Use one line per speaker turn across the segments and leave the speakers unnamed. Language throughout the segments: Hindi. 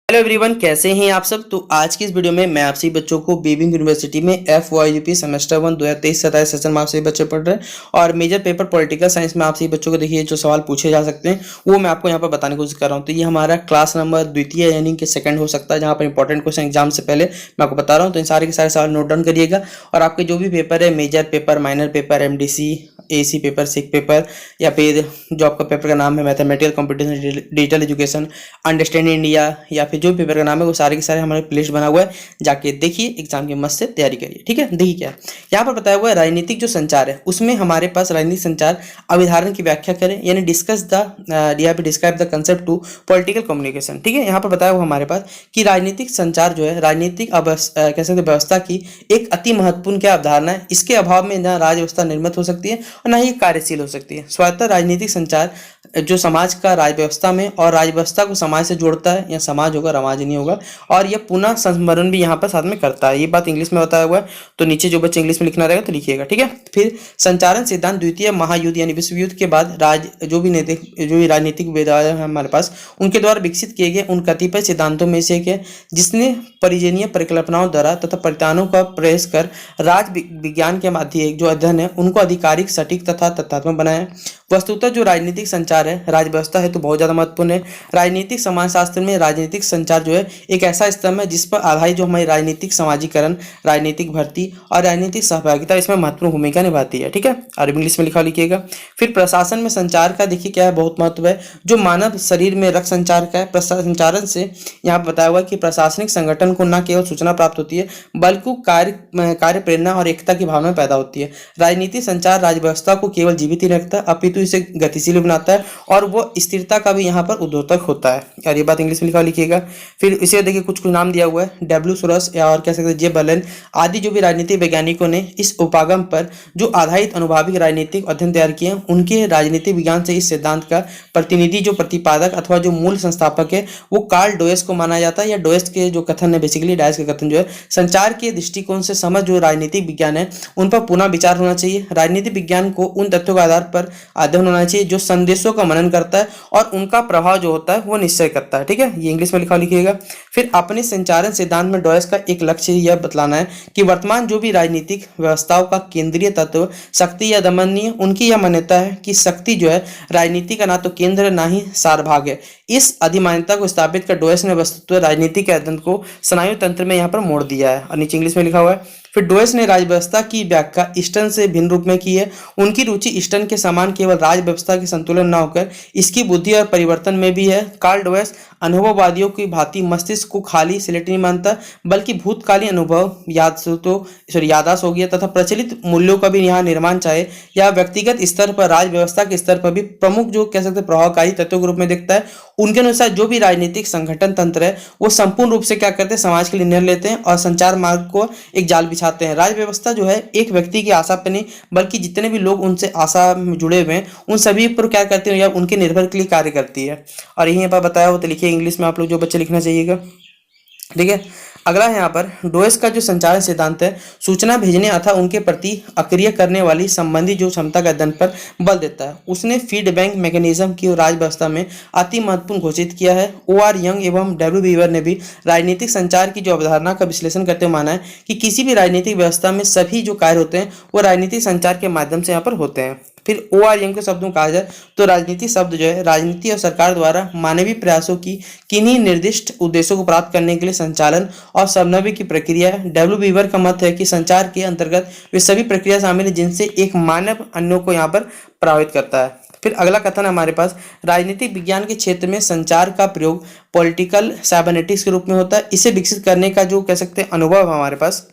हेलो एवरीवन, कैसे हैं आप सब। तो आज की इस वीडियो में मैं आपसे बच्चों को बीबिंग यूनिवर्सिटी में FYUP सेमेस्टर 1 2023-27 सेशन में आपसे बच्चे पढ़ रहे हैं और मेजर पेपर पॉलिटिकल साइंस में आपसे बच्चों को देखिए जो सवाल पूछे जा सकते हैं वो मैं आपको यहाँ पर बताने की कोशिश कर रहा हूँ। तो ये हमारा क्लास नंबर द्वितीय यानी कि सेकंड हो सकता है, जहाँ पर इंपॉर्टेंट क्वेश्चन एग्जाम से पहले मैं आपको बता रहा हूँ। तो इन सारे के सारे सवाल नोट डाउन करिएगा और आपके जो भी पेपर है, major paper, minor paper, MDC, AC paper, सिक पेपर या फिर जो आपका पेपर का नाम है mathematical computation digital education, understanding India, या फिर जो पेपर का नाम है वो सारे के सारे हमारे प्लेलिस्ट बना हुआ है, जाके देखिए, एग्जाम की मस्त से तैयारी करिए। ठीक है, देखिए क्या यहाँ पर बताया हुआ है, राजनीतिक जो संचार है उसमें हमारे पास राजनीतिक संचार अवधारणा की व्याख्या करें, यानी discuss the describe the concept to political communication. ठीक है, यहाँ पर बताया हुआ हमारे पास कि राजनीतिक संचार जो है राजनीतिक कह सकते व्यवस्था की एक अति महत्वपूर्ण क्या अवधारणा है। इसके अभाव में ना राज व्यवस्था निर्मित हो सकती है और ना ही कार्यशील हो सकती है। स्वायत्त राजनीतिक संचार जो समाज का राज व्यवस्था में और राज व्यवस्था को समाज से जोड़ता है, या समाज होगा समाज नहीं होगा, और यह पुनः संस्मरण भी यहाँ पर साथ में करता है। ये बात इंग्लिश में बताया हुआ है, तो नीचे जो बच्चे इंग्लिश में लिखना रहेगा तो लिखिएगा। ठीक है, फिर संचारण सिद्धांत द्वितीय महायुद्ध यानी विश्व युद्ध के बाद जो भी राजनीतिक वेदांत है हमारे पास, उनके द्वारा विकसित किए गए उन कतिपय सिद्धांतों में से एक है जिसने परिजनीय परिकल्पनाओं द्वारा तथा परितानों का प्रयास कर राज विज्ञान के माध्यम जो अध्ययन है उनको आधिकारिक, सटीक तथा तथ्यात्मक बनाया। वस्तुतः जो राजनीतिक संचार है राज व्यवस्था है तो बहुत ज़्यादा महत्वपूर्ण है। राजनीतिक समाजशास्त्र में राजनीतिक संचार जो है एक ऐसा स्तंभ है जिस पर आधारित जो हमारी राजनीतिक समाजीकरण, राजनीतिक भर्ती और राजनीतिक सहभागिता इसमें महत्वपूर्ण भूमिका निभाती है। ठीक है, और इंग्लिश में लिखा लिखिएगा। फिर प्रशासन में संचार का देखिए क्या है, बहुत महत्व है। जो मानव शरीर में रक्त संचार का है, संचारण से यहाँ पर बताया हुआ है कि प्रशासनिक संगठन को न केवल सूचना प्राप्त होती है बल्कि कार्य प्रेरणा और एकता की भावना पैदा होती है। राजनीतिक संचार राज व्यवस्था को केवल जीवित ही रखता है अपितु इसे गतिशील बनाता है और वो स्थिरता का भी यहाँ पर उद्योतक होता है। और ये बात इंग्लिश में लिखा लिखिएगा। फिर इसे देखिए कुछ नाम दिया हुआ है, W सुरस या और कह सकते हैं जे बर्लिन आदि जो भी राजनीतिक वैज्ञानिकों ने इस उपागम पर जो आधारित अनुभाविक राजनीतिक अध्ययन तैयार किए, उनके राजनीतिक विज्ञान से इस सिद्धांत का प्रतिनिधि जो प्रतिपादक अथवा जो मूल संस्थापक है वो कार्ल डोयस को माना जाता है, या डोयस के जो कथन है, बेसिकली डायस के कथन जो है संचार के दृष्टिकोण से समझ जो राजनीतिक विज्ञान है उन पर पुनः विचार होना चाहिए। राजनीतिक विज्ञान को उन तथ्यों के आधार पर अध्ययन होना चाहिए जो संदेशों का मनन करता है और उनका प्रभाव जो होता है वो निश्चय करता है। ठीक है, ये इंग्लिश में लिखा लिखिएगा। फिर अपने संचारण सिद्धांत में डॉयस का एक लक्ष्य यह बतलाना है कि वर्तमान जो भी राजनीतिक व्यवस्थाओं का केंद्रीय तत्व शक्ति या दमन नहीं है। उनकी यह मान्यता है कि शक्ति जो है राजनीति का ना तो केंद्र ना ही सारभाग है। इस अधिमान्यता को स्थापित कर डॉयस ने वस्तुतः राजनीति के अध्ययन को स्नायु तंत्र में यहाँ पर मोड़ दिया है, और नीचे इंग्लिश में लिखा हुआ है। फिर डोयस ने राज व्यवस्था की व्याख्या ईस्टर्न से भिन्न रूप में की है। उनकी रुचि ईस्टर्न के समान केवल राज व्यवस्था के संतुलन न होकर इसकी बुद्धि और परिवर्तन में भी है। कार्ल डोयस अनुभववादियों की भांति मस्तिष्क को खाली स्लेट नहीं मानता बल्कि भूतकालीन अनुभव, याददाश्त हो गया तथा प्रचलित मूल्यों का भी यहाँ निर्माण चाहे या व्यक्तिगत स्तर पर राज व्यवस्था के स्तर पर भी प्रमुख जो कह सकते प्रभावकारी तत्वों के रूप में देखता है। उनके अनुसार जो भी राजनीतिक संगठन तंत्र है वो संपूर्ण रूप से क्या करते हैं, समाज के लिए निर्णय लेते हैं और संचार मार्ग को एक जाल बिछाते हैं। राज व्यवस्था जो है एक व्यक्ति की आशा पर नहीं बल्कि जितने भी लोग उनसे आशा में जुड़े हुए हैं उन सभी पर क्या करते हैं या उनके निर्भर के लिए कार्य करती है। और यहीं पर बताया हो तो लिखिए इंग्लिश में आप लोग जो बच्चे लिखना चाहिएगा। ठीक है, अगला है यहाँ पर डोयस का जो संचारण सिद्धांत है सूचना भेजने अथवा उनके प्रति अक्रिय करने वाली संबंधी जो क्षमता का अध्ययन पर बल देता है। उसने फीडबैक मैकेनिज्म की राज व्यवस्था में अति महत्वपूर्ण घोषित किया है। O.R. यंग एवं W. बीवर ने भी राजनीतिक संचार की जो अवधारणा का विश्लेषण करते हुए माना है कि किसी भी राजनीतिक व्यवस्था में सभी जो कार्य होते हैं वो राजनीतिक संचार के माध्यम से यहाँ पर होते हैं। फिर O.R. यंग के शब्दों कहा जाए तो राजनीति शब्द जो है राजनीति और सरकार द्वारा मानवीय प्रयासों की किन्हीं निर्दिष्ट उद्देश्यों को प्राप्त करने के लिए संचालन और समन्वय की प्रक्रिया है। W. बीवर का मत है कि संचार के अंतर्गत वे सभी प्रक्रिया शामिल है जिनसे एक मानव अन्यों को यहाँ पर प्रभावित करता है। फिर अगला कथन है हमारे पास, राजनीतिक विज्ञान के क्षेत्र में संचार का प्रयोग पॉलिटिकल साइबरनेटिक्स के रूप में होता है। इसे विकसित करने का जो कह सकते हैं अनुभव हमारे पास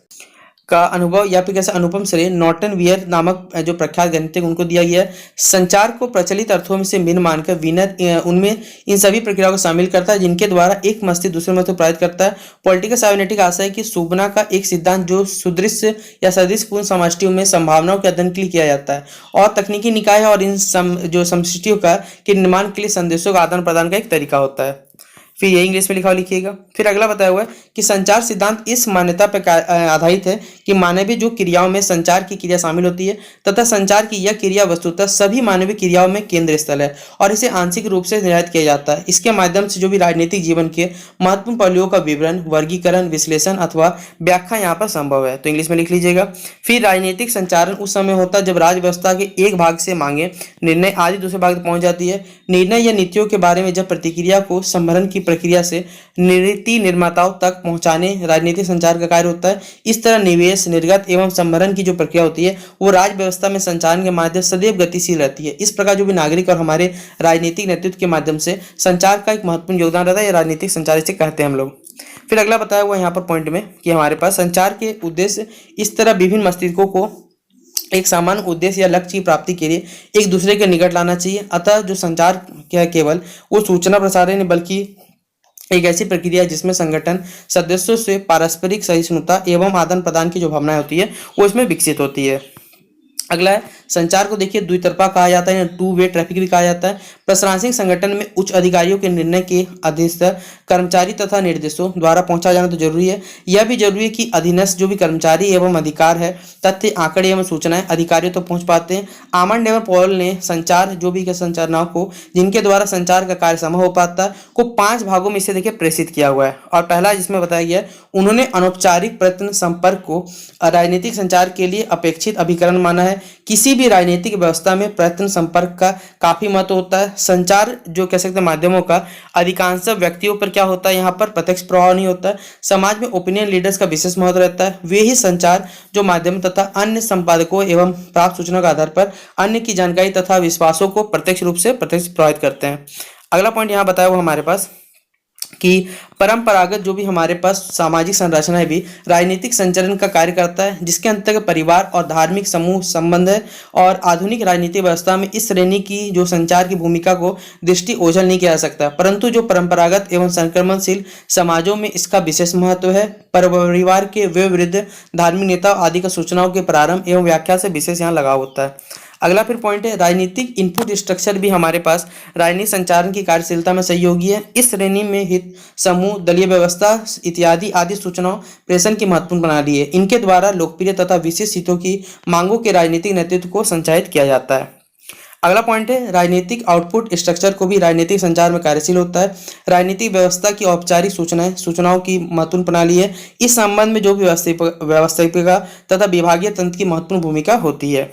का अनुभव या फिर कैसे अनुपम श्रेय नॉर्टन वियर नामक जो प्रख्यात गणितज्ञ उनको दिया गया है। संचार को प्रचलित अर्थों में से भिन्न मानकर विनर उनमें इन सभी प्रक्रियाओं को शामिल करता है जिनके द्वारा एक मस्तिष्क दूसरे मस्तिष्क प्रभावित करता है। पॉलिटिकल साइबरनेटिक आशा है कि सुबना का एक सिद्धांत जो सुदृश्य या सदृशपूर्ण समष्टियों में संभावनाओं के अध्ययन के लिए किया जाता है और तकनीकी निकाय है और इन जो समष्टियों का के निर्माण के लिए संदेशों का आदान प्रदान का एक तरीका होता है। फिर ये इंग्लिश में लिखा हुआ लिखिएगा। फिर अगला बताया हुआ है कि संचार सिद्धांत इस मान्यता पर आधारित है कि मानवीय जो क्रियाओं में संचार की क्रिया शामिल होती है तथा संचार की यह क्रिया वस्तुतः सभी मानवीय क्रियाओं में केंद्र स्थल है और इसे आंशिक रूप से निर्धारित किया जाता है। इसके माध्यम से जो भी राजनीतिक जीवन के महत्वपूर्ण पहलुओं का विवरण, वर्गीकरण, विश्लेषण अथवा व्याख्या यहाँ पर संभव है। तो इंग्लिश में लिख लीजिएगा। फिर राजनीतिक संचारण उस समय होता है जब राज्य व्यवस्था के एक भाग से मांगे, निर्णय आदि दूसरे भाग तक पहुंच जाती है। निर्णय या नीतियों के बारे में जब प्रतिक्रिया को संभरण की प्रक्रिया से नीति निर्माताओं तक पहुंचाने राजनीतिक संचार का कार्य होता है। इस तरह निवेश, निर्गत एवं संभरण की जो प्रक्रिया होती है वो राज्य व्यवस्था में संचालन के माध्यम से सदैव गतिशील रहती है। इस प्रकार जो भी नागरिक और हमारे राजनीतिक नेतृत्व के माध्यम से संचार का एक महत्वपूर्ण योगदान रहता है। राजनीतिक संचार इसे कहते हैं हम लोग। फिर अगला बताया हुआ यहाँ पर पॉइंट में कि हमारे पास संचार के उद्देश्य इस तरह विभिन्न मस्तिष्कों को एक सामान्य उद्देश्य या लक्ष्य की प्राप्ति के लिए एक दूसरे के निकट लाना चाहिए। अतः जो संचार क्या है केवल वो सूचना प्रसारण नहीं बल्कि एक ऐसी प्रक्रिया है जिसमें संगठन सदस्यों से पारस्परिक सहिष्णुता एवं आदान प्रदान की जो भावनाएं होती है वो इसमें विकसित होती है। अगला है संचार को देखिए द्वितरफा कहा जाता है, टू वे ट्रैफिक भी कहा जाता है। प्रशासनिक संगठन में उच्च अधिकारियों के निर्णय के अधीनस्थ कर्मचारी तथा निर्देशों द्वारा पहुंचा जाना तो जरूरी है। यह भी जरूरी है कि अधीनस्थ जो भी कर्मचारी एवं अधिकार है, तथ्य, आंकड़े एवं सूचनाएं अधिकारियों तक पहुंच पाते हैं। आमंड एवं पॉल ने संचार जो भी संचारनाओं को जिनके द्वारा संचार का कार्य संभव हो पाता है को 5 भागों में इसे देखिए प्रेषित किया हुआ है। और पहला जिसमें बताया गया है उन्होंने अनौपचारिक प्रयत्न संपर्क को राजनीतिक संचार के लिए अपेक्षित अभिकरण माना है। किसी भी राजनीतिक व्यवस्था में प्रयत्न संपर्क का काफी महत्व होता है। संचार जो कह सकते हैं माध्यमों का अधिकांश व्यक्तियों पर क्या होता है यहाँ पर प्रत्यक्ष प्रभाव नहीं होता है। समाज में ओपिनियन लीडर्स का विशेष महत्व रहता है। वे ही संचार जो माध्यम तथा अन्य संपादकों एवं प्राप्त सूचना के आधार पर अन्य की जानकारी तथा विश्वासों को प्रत्यक्ष रूप से प्रत्यक्ष प्रभावित करते हैं। अगला पॉइंट यहाँ बताया हुआ हमारे पास कि परंपरागत जो भी हमारे पास सामाजिक संरचना है भी राजनीतिक संचरण का कार्य करता है, जिसके अंतर्गत परिवार और धार्मिक समूह संबंध है। और आधुनिक राजनीतिक व्यवस्था में इस श्रेणी की जो संचार की भूमिका को दृष्टि ओझल नहीं किया जा सकता, परंतु जो परंपरागत एवं संक्रमणशील समाजों में इसका विशेष महत्व है। परिवार के विरुद्ध धार्मिक नेता आदि का सूचनाओं के प्रारंभ एवं व्याख्या से विशेष यहाँ लगाव होता है। अगला फिर पॉइंट है राजनीतिक इनपुट स्ट्रक्चर भी हमारे पास राजनीतिक संचारण की कार्यशीलता में सहयोगी है। इस श्रेणी में हित समूह, दलीय व्यवस्था इत्यादि आदि सूचनाओं प्रेषण की महत्वपूर्ण प्रणाली है। इनके द्वारा लोकप्रिय तथा विशेष हितों की मांगों के राजनीतिक नेतृत्व को संचालित किया जाता है। अगला पॉइंट है राजनीतिक आउटपुट स्ट्रक्चर को भी राजनीतिक संचार में कार्यशील होता है। राजनीतिक व्यवस्था की औपचारिक सूचनाओं की महत्वपूर्ण प्रणाली है। इस संबंध में जो भी व्यवस्थापिका तथा विभागीय तंत्र की महत्वपूर्ण भूमिका होती है।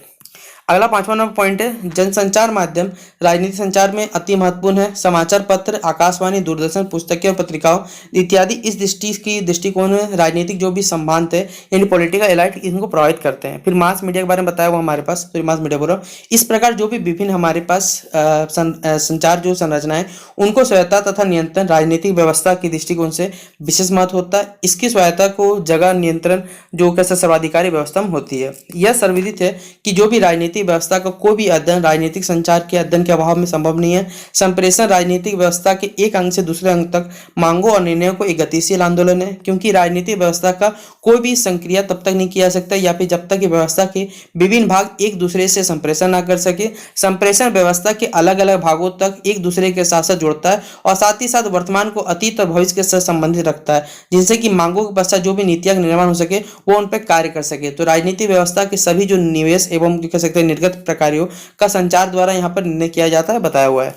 अगला 5वां नंबर पॉइंट है जनसंचार माध्यम राजनीतिक संचार में अति महत्वपूर्ण है। समाचार पत्र, आकाशवाणी, दूरदर्शन, पुस्तकें और पत्रिकाओं इत्यादि इस दृष्टिकोण में राजनीतिक जो भी संभांत है यानी पॉलिटिकल एलाइट इनको प्रभावित करते हैं। फिर मास मीडिया के बारे में बताया हुआ हमारे पास, तो मास मीडिया बोल रहा हूँ। इस प्रकार जो भी विभिन्न हमारे पास संचार जो संरचना है उनको स्वायत्ता तथा नियंत्रण राजनीतिक व्यवस्था के दृष्टिकोण से विशेष महत्व होता है। इसकी स्वायत्ता को जगह नियंत्रण जो कैसे सर्वाधिकारी व्यवस्था में होती है। यह सर्वविदित है कि जो भी राजनीतिक व्यवस्था का कोई भी अध्ययन राजनीतिक संचार के अध्ययन के अभाव में संभव नहीं है। संप्रेषण राजनीतिक व्यवस्था के एक अंग से दूसरे अंग तक मांगों और निर्णयों को एक गतिशील आंदोलन है, क्योंकि राजनीतिक व्यवस्था का कोई भी संक्रिया तब तक नहीं किया सकता या फिर जब तक कि व्यवस्था के विभिन्न भाग एक दूसरे से संप्रेषण ना कर सके। संप्रेषण व्यवस्था के अलग अलग भागों तक एक दूसरे के साथ साथ जोड़ता है और साथ ही साथ वर्तमान को अतीत और भविष्य के साथ संबंधित रखता है, जिनसे कि मांगों के पश्चात जो भी नीतियां निर्माण हो सके वो उन पर कार्य कर सके। तो राजनीतिक व्यवस्था के सभी जो निवेश एवं कह सकते हैं निर्गत प्रकारों का संचार द्वारा यहाँ पर निर्णय किया जाता है, बताया हुआ है।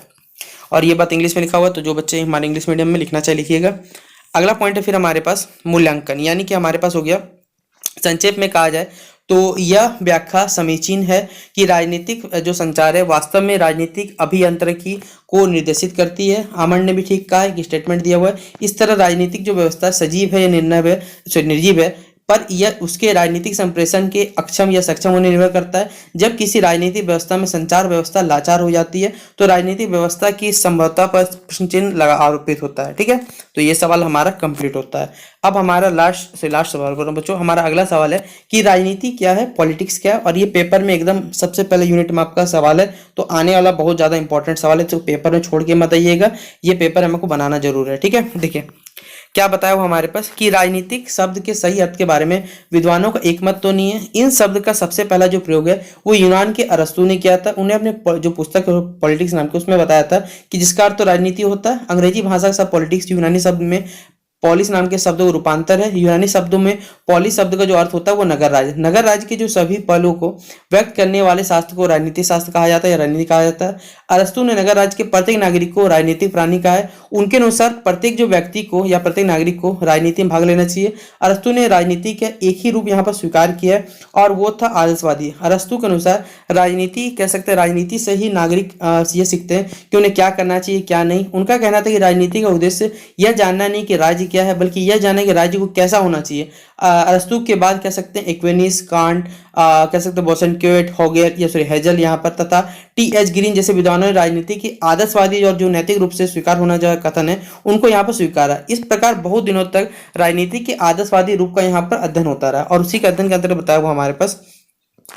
और ये बात इंग्लिश में लिखा हुआ है, तो जो बच्चे हमारे इंग्लिश मीडियम में लिखना चाहिए लिखिएगा। अगला पॉइंट है फिर हमारे पास मूल्यांकन, यानी कि हमारे पास हो गया संक्षेप में कहा जाए तो यह व्याख्या समीचीन है कि राजनीतिक जो संचार है वास्तव में राजनीतिक अभियांत्रिकी को निर्देशित करती है। आमंड ने भी ठीक कहा है कि स्टेटमेंट दिया हुआ है। इस तरह राजनीतिक जो व्यवस्था सजीव है या निर्जीव है पर यह उसके राजनीतिक संप्रेषण के अक्षम या सक्षम होने निर्भर करता है। जब किसी राजनीतिक व्यवस्था में संचार व्यवस्था लाचार हो जाती है तो राजनीतिक व्यवस्था की संभवता पर प्रश्न चिन्ह आरोपित होता है। ठीक है, तो ये सवाल हमारा कंप्लीट होता है। अब हमारा लास्ट सवाल करो बच्चों, हमारा अगला सवाल है कि राजनीति क्या है, पॉलिटिक्स क्या है। और ये पेपर में एकदम सबसे पहले यूनिट में आपका सवाल है, तो आने वाला बहुत ज्यादा इंपॉर्टेंट सवाल है, तो पेपर में छोड़ के मत आइएगा, ये पेपर हमको बनाना जरूर है। ठीक है, देखिए क्या बताया वो हमारे पास कि राजनीतिक शब्द के सही अर्थ के बारे में विद्वानों का एक मत तो नहीं है। इन शब्द का सबसे पहला जो प्रयोग है वो यूनान के अरस्तु ने किया था। उन्हें अपने जो पुस्तक पॉलिटिक्स नाम की उसमें बताया था कि जिसका अर्थ तो राजनीति होता है। अंग्रेजी भाषा का शब्द पॉलिटिक्स यूनानी शब्द में पॉलिस नाम के शब्द का रूपांतर है। यूनानी शब्दों में पॉलिस शब्द का जो अर्थ होता है वो नगर राज्य। नगर राज्य के जो सभी पहलुओं को व्यक्त करने वाले शास्त्र को राजनीतिक शास्त्र कहा जाता है या राजनीति कहा जाता है। अरस्तु ने नगर राज्य के प्रत्येक नागरिक को राजनीतिक प्राणी कहा है। उनके अनुसार प्रत्येक जो व्यक्ति को या प्रत्येक नागरिक को राजनीति में भाग लेना चाहिए। अरस्तु ने राजनीति का एक ही रूप यहाँ पर स्वीकार किया है और वो था आदर्शवादी। अरस्तु के अनुसार राजनीति कह सकते हैं राजनीति से ही नागरिक ये सीखते हैं कि उन्हें क्या करना चाहिए क्या नहीं। उनका कहना था कि राजनीति का उद्देश्य यह जानना नहीं कि राज्य क्या है बल्कि यह जानना कि राज्य को कैसा होना चाहिए। अरस्तु के बाद कह सकते हैं एक्विनिस, कांट, कह सकते हैं बोसनक्योट, होगेर या सॉरी हेजल यहाँ पर तथा टी.एच. ग्रीन जैसे विद्वानों ने राजनीति की आदर्शवादी और जो नैतिक रूप से स्वीकार होना जो कथन है उनको यहाँ पर स्वीकारा। इस प्रकार बहुत दिनों तक राजनीति के आदर्शवादी रूप का यहाँ पर अध्ययन होता रहा और उसी के अध्ययन के अंतर्गत बताया हुआ हमारे पास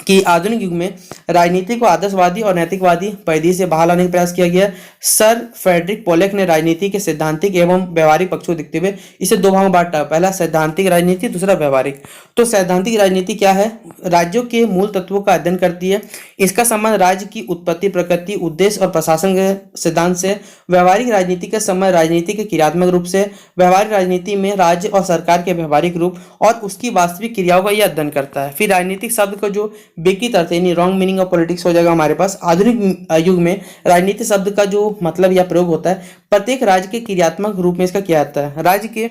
कि आधुनिक युग में राजनीति को आदर्शवादी और नैतिकवादी पैदी से बाहर लाने का प्रयास किया गया। सर फ्रेडरिक पोलेक ने राजनीति के सैद्धांतिक एवं व्यवहारिक पक्षों को देखते हुए इसे दो भागों में बांटा। पहला सैद्धांतिक राजनीति, दूसरा व्यवहारिक। तो सैद्धांतिक राजनीति क्या है? राज्यों के मूल तत्वों का अध्ययन करती है। इसका संबंध राज्य की उत्पत्ति, प्रकृति, उद्देश्य और प्रशासन के सिद्धांत से। व्यवहारिक राजनीति का संबंध राजनीति के क्रियात्मक रूप से। व्यवहारिक राजनीति में राज्य और सरकार के व्यवहारिक रूप और उसकी वास्तविक क्रियाओं का यह अध्ययन करता है। फिर राजनीतिक शब्द का जो विकृत अर्थ यानी रॉन्ग मीनिंग ऑफ पॉलिटिक्स हो जाएगा हमारे पास। आधुनिक युग में राजनीति शब्द का जो मतलब या प्रयोग होता है प्रत्येक राज्य के क्रियात्मक रूप में इसका किया जाता है। राज्य के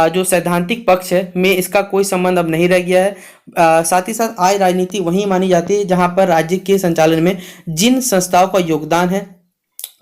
जो सैद्धांतिक पक्ष है में इसका कोई संबंध अब नहीं रह गया है। साथ ही साथ आज राजनीति वहीं मानी जाती है जहां पर राज्य के संचालन में जिन संस्थाओं का योगदान है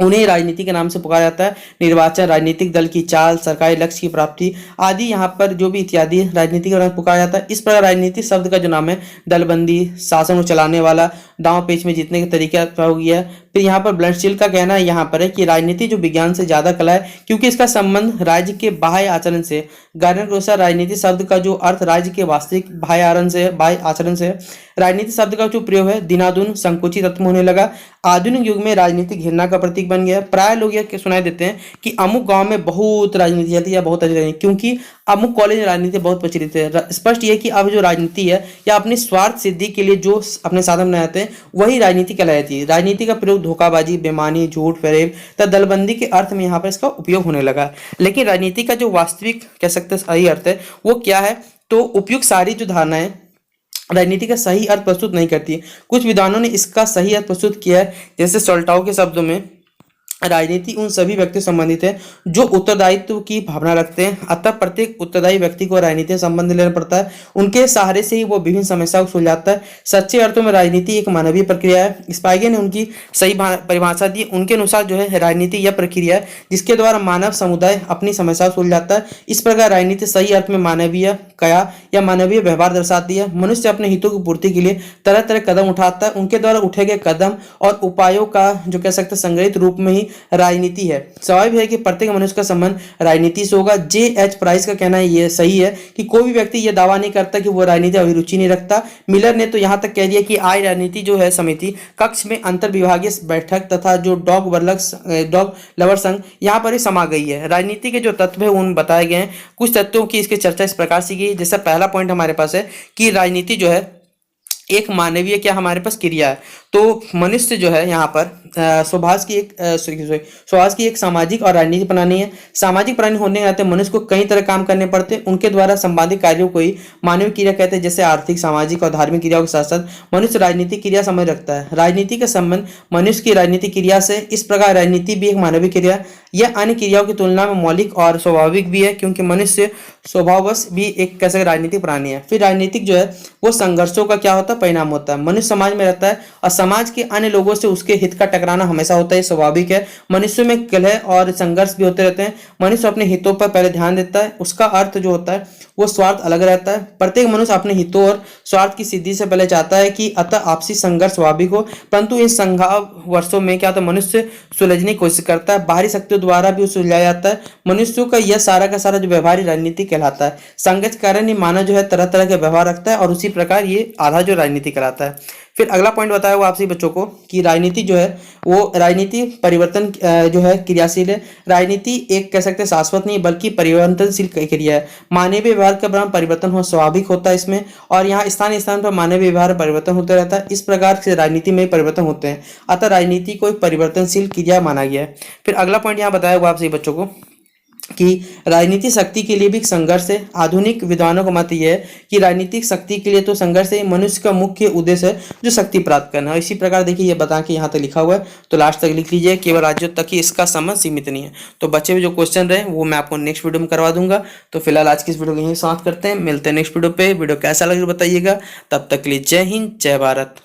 उन्हें राजनीति के नाम से पुकारा जाता है। निर्वाचन, राजनीतिक दल की चाल, सरकारी लक्ष्य की प्राप्ति आदि यहाँ पर जो भी इत्यादि राजनीति के नाम से पुकारा जाता है। इस प्रकार राजनीति शब्द का जो नाम है दलबंदी, शासन को चलाने वाला, दांव पेच में जीतने के तरीके हो गया। फिर यहाँ पर ब्लैंकस्टील का कहना है यहाँ पर है कि राजनीति जो विज्ञान से ज्यादा कला है क्योंकि इसका संबंध राज्य के बाह्य आचरण से। गार्डनर के अनुसार राजनीति शब्द का जो अर्थ राज्य के वास्तविक बाह्य आचरण से। राजनीति शब्द का जो प्रयोग है दिनादुन संकुचित तत्व होने लगा। आधुनिक युग में राजनीति घृणा का प्रतीक बन गया। प्राय लोग यह सुनाई देते हैं कि अमुक गांव में बहुत राजनीति चलती है या बहुत अच्छी राजनीति, क्योंकि अमुक कॉलेज में राजनीति बहुत प्रचलित है। स्पष्ट यह कि अब जो राजनीति है या अपनी स्वार्थ सिद्धि के लिए जो अपने साधन बनाते हैं वही राजनीति कहलाती है। राजनीति का प्रयोग धोखाबाजी, बेईमानी, झूठ, फरेब तथा दलबंदी के अर्थ में यहाँ पर इसका उपयोग होने लगा। लेकिन राजनीति का जो वास्तविक कह सकते हैं सही अर्थ है वो क्या है? तो उपयुक्त सारी जो धारणाएं राजनीति का सही अर्थ प्रस्तुत नहीं करती। कुछ विद्वानों ने इसका सही अर्थ प्रस्तुत किया है, जैसे सोल्टाओ के शब्दों में राजनीति उन सभी व्यक्ति संबंधित है जो उत्तरदायित्व की भावना रखते हैं। अतः प्रत्येक उत्तरदायी व्यक्ति को राजनीति से संबंध लेना पड़ता है। उनके सहारे से ही वो विभिन्न समस्याओं को सुलझाता है। सच्चे अर्थों में राजनीति एक मानवीय प्रक्रिया है। स्पाइगे ने उनकी सही परिभाषा दी। उनके अनुसार जो है राजनीति यह प्रक्रिया है जिसके द्वारा मानव समुदाय अपनी समस्याओं को सुलझाता है। इस प्रकार राजनीति सही अर्थ में मानवीय कया या मानवीय व्यवहार दर्शाती है। मनुष्य अपने हितों की पूर्ति के लिए तरह तरह कदम उठाता है। उनके द्वारा उठे गए कदम और उपायों का जो कह सकते हैं संग्रहित रूप में ही राजनीति है। स्वाभाविक है कि प्रत्येक मनुष्य का संबंध राजनीति से होगा। जे.एच. प्राइस का कहना यह सही है कि कोई भी व्यक्ति यह दावा नहीं करता कि वो राजनीति अभिरुचि नहीं रखता। मिलर ने तो यहां तक कह दिया कि आज राजनीति जो है समिति कक्ष में अंतर विभागीय बैठक तथा जो डॉग लवर संघ यहाँ पर ही समा गई है। राजनीति के जो तत्व है उन बताए गए हैं। कुछ तत्वों की इसकी चर्चा इस प्रकार से की। जैसा पहला पॉइंट हमारे पास है कि राजनीति जो है एक मानवीय क्या हमारे पास क्रिया है। तो मनुष्य जो है यहाँ पर स्वभाव की एक सामाजिक और राजनीतिक प्राणी है। सामाजिक प्राणी होने के नाते मनुष्य को कई तरह काम करने पड़ते हैं। उनके द्वारा संपादित कार्यों को ही मानवीय क्रिया कहते हैं। जैसे आर्थिक, सामाजिक और धार्मिक क्रियाओं के साथ साथ मनुष्य राजनीतिक क्रिया समझ रखता है। राजनीति का संबंध मनुष्य की राजनीतिक क्रिया से। इस प्रकार राजनीति भी एक मानवीय क्रिया यह अन्य क्रियाओं की तुलना में मौलिक और स्वाभाविक भी है क्योंकि मनुष्य स्वभाववश भी एक कैसे राजनीतिक प्राणी है। फिर राजनीतिक जो है वो संघर्षों का क्या होता है? परिणाम होता है। मनुष्य समाज में रहता है और समाज के अन्य लोगों से उसके हित का टकराना हमेशा होता है, स्वाभाविक है। मनुष्य में कलह और संघर्ष भी होते रहते हैं। मनुष्य अपने हितों पर पहले ध्यान देता है। उसका अर्थ जो होता है वो स्वार्थ अलग रहता है। प्रत्येक मनुष्य अपने हितों और स्वार्थ की सिद्धि से पहले चाहता है कि अतः आपसी संघर्ष स्वाभाविक हो, परंतु इन संघर्षों में क्या होता है? मनुष्य सुलझने की कोशिश करता है। बाहरी शक्तियों द्वारा भी सुलझाया जाता है। मनुष्यों का यह सारा का सारा जो व्यवहारिक राजनीति कहलाता है। संघर्ष के कारण ही मानव जो है तरह तरह के व्यवहार रखता है और उसी प्रकार ये आधा जो राजनीति कहलाता है। फिर अगला पॉइंट बताया हुआ आपसे बच्चों को कि राजनीति जो है वो राजनीति परिवर्तन जो है क्रियाशील है। राजनीति एक कह सकते हैं शाश्वत नहीं बल्कि परिवर्तनशील क्रिया है। मानवीय व्यवहार का ब्रह्म परिवर्तन हो स्वाभाविक होता है इसमें, और यहाँ स्थान स्थान पर मानवीय व्यवहार परिवर्तन होता रहता है। इस प्रकार से राजनीति में परिवर्तन होते हैं, अतः राजनीति को एक परिवर्तनशील क्रिया माना गया है। फिर अगला पॉइंट यहाँ बताया हुआ आपसे बच्चों को कि राजनीतिक शक्ति के लिए भी संघर्ष है। आधुनिक विद्वानों का मत यह है कि राजनीतिक शक्ति के लिए तो संघर्ष है, मनुष्य का मुख्य उद्देश्य है जो शक्ति प्राप्त करना है। इसी प्रकार देखिए ये बता के यहाँ तक लिखा हुआ है, तो लास्ट तक लिख लीजिए, केवल राज्यों तक ही इसका संबंध सीमित नहीं है। तो बच्चे में जो क्वेश्चन रहे वो मैं आपको नेक्स्ट वीडियो में करवा दूंगा। तो फिलहाल आज की इस वीडियो को यहीं समाप्त करते हैं, मिलते हैं नेक्स्ट वीडियो पे। वीडियो कैसा लगे बताइएगा, तब तक के लिए जय हिंद जय भारत।